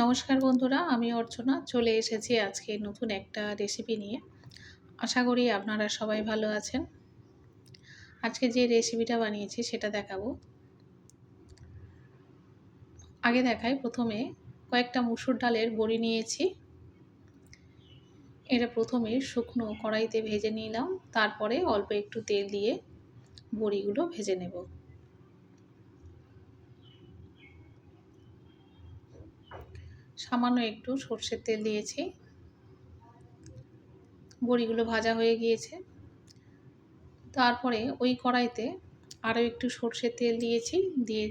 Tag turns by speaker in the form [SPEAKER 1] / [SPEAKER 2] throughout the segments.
[SPEAKER 1] নমস্কার বন্ধুরা, আমি অর্চনা চলে এসেছি আজকে নতুন একটা রেসিপি নিয়ে। আশা করি আপনারা সবাই ভালো আছেন। আজকে যে রেসিপিটা বানিয়েছি সেটা দেখাবো। আগে দেখাই, প্রথমে কয়েকটা মুসুর ডালের বড়ি নিয়েছি। এটা প্রথমে শুকনো কড়াইতে ভেজে নিলাম, তারপরে অল্প একটু তেল দিয়ে বড়িগুলো ভেজে নেব। সামান্য একটু সর্ষের তেল দিয়েছি। বড়িগুলো ভাজা হয়ে গিয়েছে। তারপরে ওই কড়াইতে আরও একটু সর্ষের তেল দিয়েছি, দিয়ে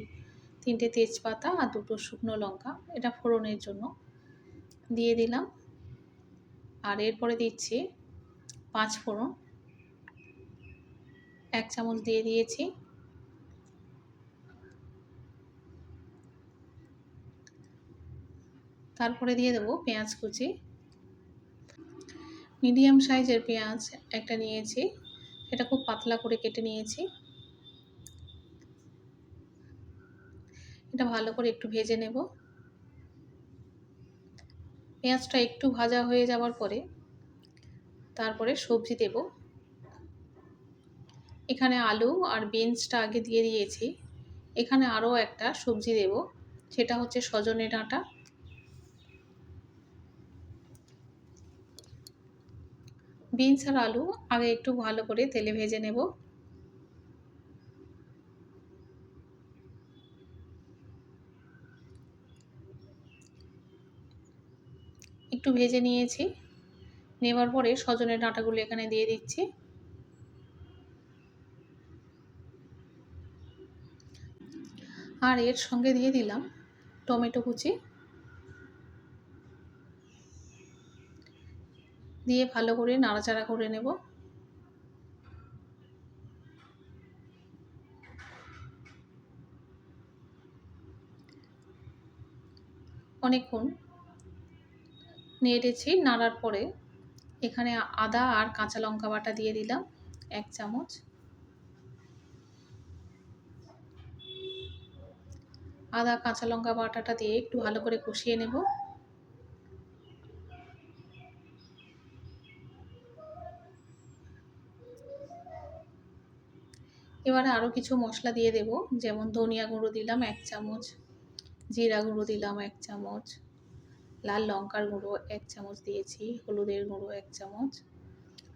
[SPEAKER 1] 3টে তেজপাতা আর 2টো শুকনো লঙ্কা এটা ফোড়নের জন্য দিয়ে দিলাম। আর এরপরে দিচ্ছি 5 ফোড়ন, 1 চামচ দিয়ে দিয়েছি। তারপরে দিয়ে দেবো পেঁয়াজ কুচি। মিডিয়াম সাইজের পেঁয়াজ একটা নিয়েছি, এটা খুব পাতলা করে কেটে নিয়েছি। এটা ভালো করে একটু ভেজে নেব। পেঁয়াজটা একটু ভাজা হয়ে যাওয়ার পরে তারপরে সবজি দেব। এখানে আলু আর বিনসটা আগে দিয়ে দিয়েছি। এখানে আরও একটা সবজি দেব, সেটা হচ্ছে সজনে ডাঁটা। বিনস আর আলু আগে একটু ভালো করে তেলে ভেজে নেব। একটু ভেজে নিয়েছি। নেওয়ার পরে সজনের ডাঁটাগুলো এখানে দিয়ে দিচ্ছি। আর এর সঙ্গে দিয়ে দিলাম টমেটো কুচি, দিয়ে ভালো করে নাড়াচাড়া করে নেব। অনেকক্ষণ নেড়েছি। নাড়ার পরে এখানে আদা আর কাঁচা লঙ্কা বাটা দিয়ে দিলাম 1 চামচ। আদা কাঁচা লঙ্কা বাটাটা দিয়ে একটু ভালো করে কষিয়ে নেব। এবারে আরও কিছু মশলা দিয়ে দেব, যেমন ধনিয়া গুঁড়ো দিলাম 1 চামচ, জিরা গুঁড়ো দিলাম 1 চামচ, লাল লঙ্কার গুঁড়ো 1 চামচ দিয়েছি, হলুদের গুঁড়ো 1 চামচ,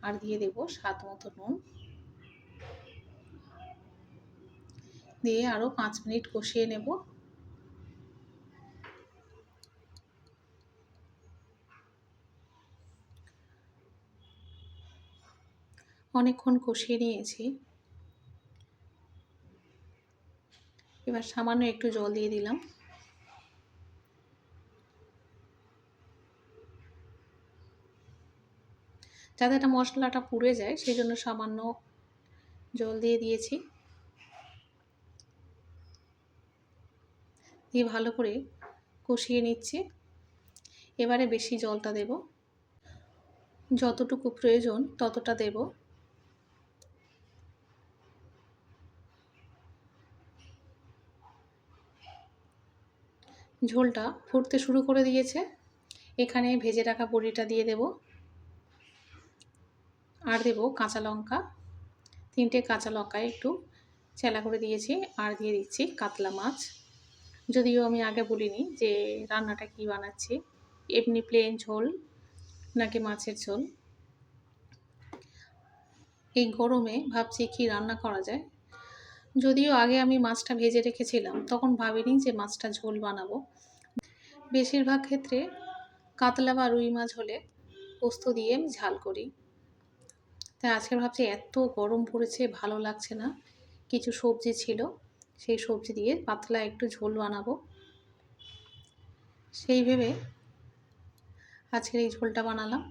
[SPEAKER 1] আর দিয়ে দেব স্বাদ মতো নুন। দিয়ে আরও 5 মিনিট কষিয়ে নেব। অনেকক্ষণ কষিয়ে নিয়েছি। এবার সামান্য একটু জল দিয়ে দিলাম। যাতে এটা মশলাটা পুড়ে যায় সেই জন্য সামান্য জল দিয়ে দিয়েছি। দিয়ে ভালো করে কষিয়ে নিচ্ছি। এবারে বেশি জলটা দেব, যতটুকু প্রয়োজন ততটা দেব। ঝোলটা ফুটতে শুরু করে দিয়েছে। এখানে ভেজে রাখা বড়িটা দিয়ে দেব, আর দেব কাঁচা লঙ্কা, 3টে কাঁচা লঙ্কা একটু চেলা করে দিয়েছি। আর দিয়ে দিচ্ছি কাতলা মাছ। যদিও আমি আগে বলিনি যে রান্নাটা কি বানাচ্ছি, এমনি প্লেন ঝোল নাকি মাছের ঝোল। এই গরমে ভাবছি কি রান্না করা যায়। যদিও আগে আমি মাছটা ভেজে রেখেছিলাম, তখন ভাবিনি যে মাছটা ঝোল বানাবো। বেশিরভাগ ক্ষেত্রে কাতলা বা রুই মাছ হলে পোস্ত দিয়ে আমি ঝাল করি। তাই আজকে ভাবছি এত গরম পড়েছে, ভালো লাগছে না। কিছু সবজি ছিল, সেই সবজি দিয়ে পাতলা একটু ঝোল বানাবো। সেই ভেবে আজকের এই ঝোলটা বানালাম।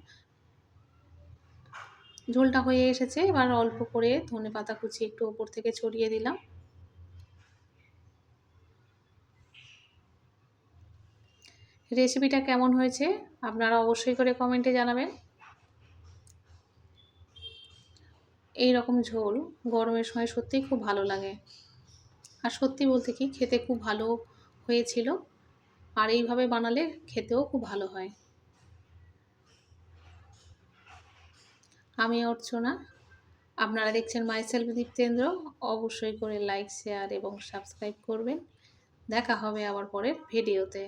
[SPEAKER 1] ঝোলটা হয়ে এসেছে, এবার অল্প করে ধনেপাতা কুচি একটু ওপর থেকে ছড়িয়ে দিলাম। রেসিপিটা কেমন হয়েছে আপনারা অবশ্যই করে কমেন্টে জানাবেন। এই রকম ঝোল গরমের সময় সত্যিই খুব ভালো লাগে। আর সত্যি বলতে কি, খেতে খুব ভালো হয়েছিল। আর এইভাবে বানালে খেতেও খুব ভালো হয়। আমি অর্চনা, আপনারা দেখছেন মাইসেলফ দীপ্তেন্দ্র। অবশ্যই করে লাইক, শেয়ার এবং সাবস্ক্রাইব করবেন। দেখা হবে আবার পরের ভিডিওতে।